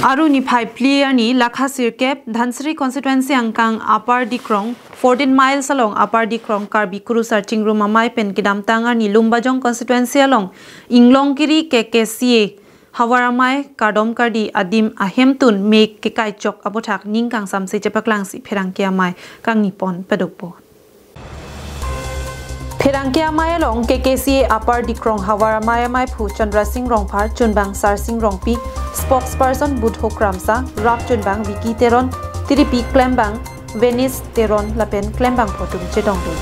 Aruni Pai player ni Lakha Sirkep Dhansri constituency angkang Upper Dikrong 14 miles along Upper Dikrong Karbi Kuru searching room Amei pen kidam tangar ni Lumbajong constituency along Inglongkiri KKCA Havar Amei Kadom Kardi Adim Ahemtun make Kekai Chok Abotak Ningkang Samse Jepaklangsi Pherangke Amei Kang Nipon Pedokpo Pherangke Amei along KKCA Upper Dikrong Havar Amei Phu Chandra Singh Rongphar Chunbang Sar Singh Rongpi Spokesperson Budho Kramsa Rap Chunbang Wiki Teron Tiripi Klembang Venice Teron Lapen Klembang Potum Chedongdu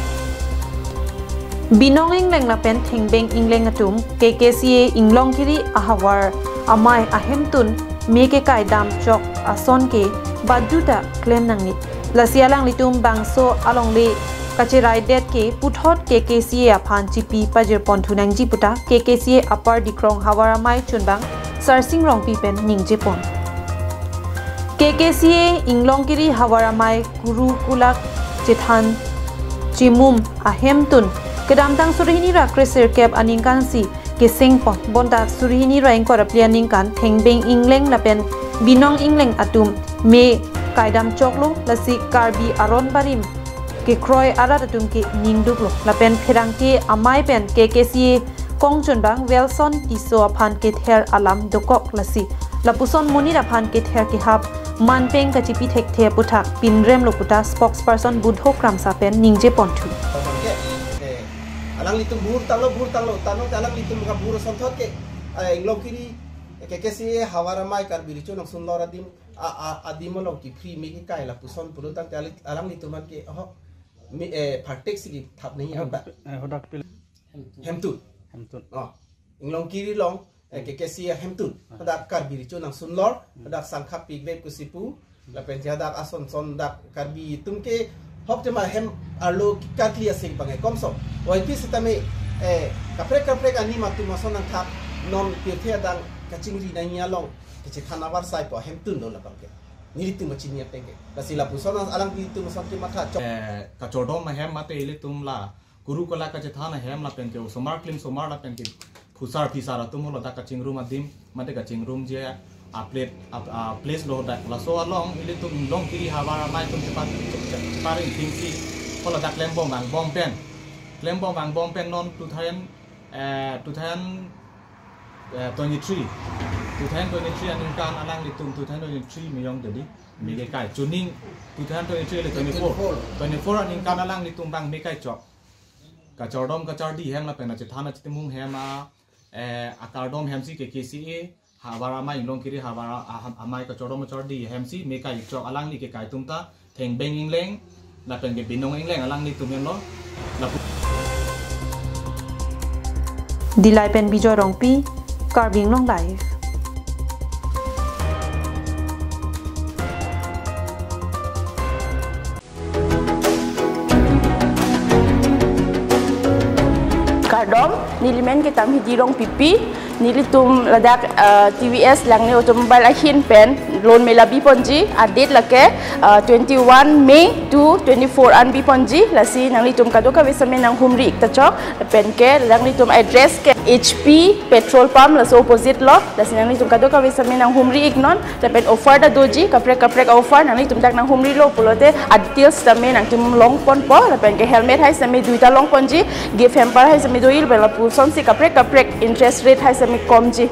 Binong Ingleng Lapen Thingbeng Ingleng Atum KKCA Inglongkiri Havar Amei Ahemtun Meke Kai Dam Chok Asonke Baduta Klem Nangit Lasialang Litum Bangso Alongle Kachirai det ke puthot KKCA aphan chipi pajir pontu nangji puta KKCA Upper Dikrong Havar Amei Chunbang Sarsing Rongpi pen ningje pon KKCA Inglongkiri Havar Amei Guru Kulak Chithan Chimum Ahemtun kedamtang surihini ra Krisir Kep Aningkansi Kising pon bonta surihini ra engkor aplianingkan Thengbeng Ingleng lapen Binong Ingleng atum me kaidam choklo lasi Karbi Aron Barim ke Kroy Aratum ke Ningduklo Lapen Pherangke Amei pen KKCA Kong Chunbang Wilson Tiso aphan ke ther alam dokok lasi Lapuson Monira aphan ke ther ke hap Manpeng kachipi thek the puthak pinrem loputa spokesperson Budho Kramsa pen ningje pontu alang litum bur talo tano alang litum ka bur sonthot ke Inglongkiri KKCA Havar Amei Karbi richo nang sunlor adimolong ki free me ki kai Lapuson pulutan alang lituman ke ho partek sigi thap nahi amba hodak pil hemtun Inglongkiri long KKCA hemtun hodak Karbi richo nang sunlor hodak sangkhap pigbe kusipu lapen jadak ason son dak Karbi tumke hop tema hem arlo kaklia sing bangai komso oi pi setame kaprek ani matu mason nang thap non pirthia dang kachingri na nya long kichi thanabar sai po hemtun no la pangke nilitu machinia penge lasila pusona alang pitu masante matha ka chodom ma hem mate ile tumla guru kola ka chethana hem la penke somar klim somar la penke phusar pisara tumolo da ka chingru madim mate ka chingrum je update place lo da la so along ile tum Inglongkiri Havar Amei tum cepat paring tingsi kola da klembong bang bom pen non 2023 aningkan alang litum 2023 miyong jadi mege kai tuning 2023 le 24 aningkan alang litum bang mekai chok ka chordom ka chardi hem la pena chithana chitimung hem akardom hem si KKCA Havar Amei Inglongkiri Havar Amei ka chordom chardi hem si mekai chok alang ni ke kai tumta Thengbeng Ingleng la pen ke Binong Ingleng alang ni tum lo Dilai pen Bijoy Rongpi Karbing Long Live Kardom nilimen kita hijirong pipi nilitum ladak TVS langni automobile ahin pen loan melabi ponji adit lake 21 Mei to 24 anbi ponji lasi nanglitum kadoka wesamen nang humri ikta pen ke nanglitum address ke HP petrol pump laso opposite lo lasi nanglitum kadoka wesamen nang humri ignon pen offer da doji kaprek offer nanglitum dak nang humri lo pulote adil stamen nang tum long pon po pen ke helmet hai same duita long ponji gift hamper hai same doil bela puson si kaprek interest rate hai same komji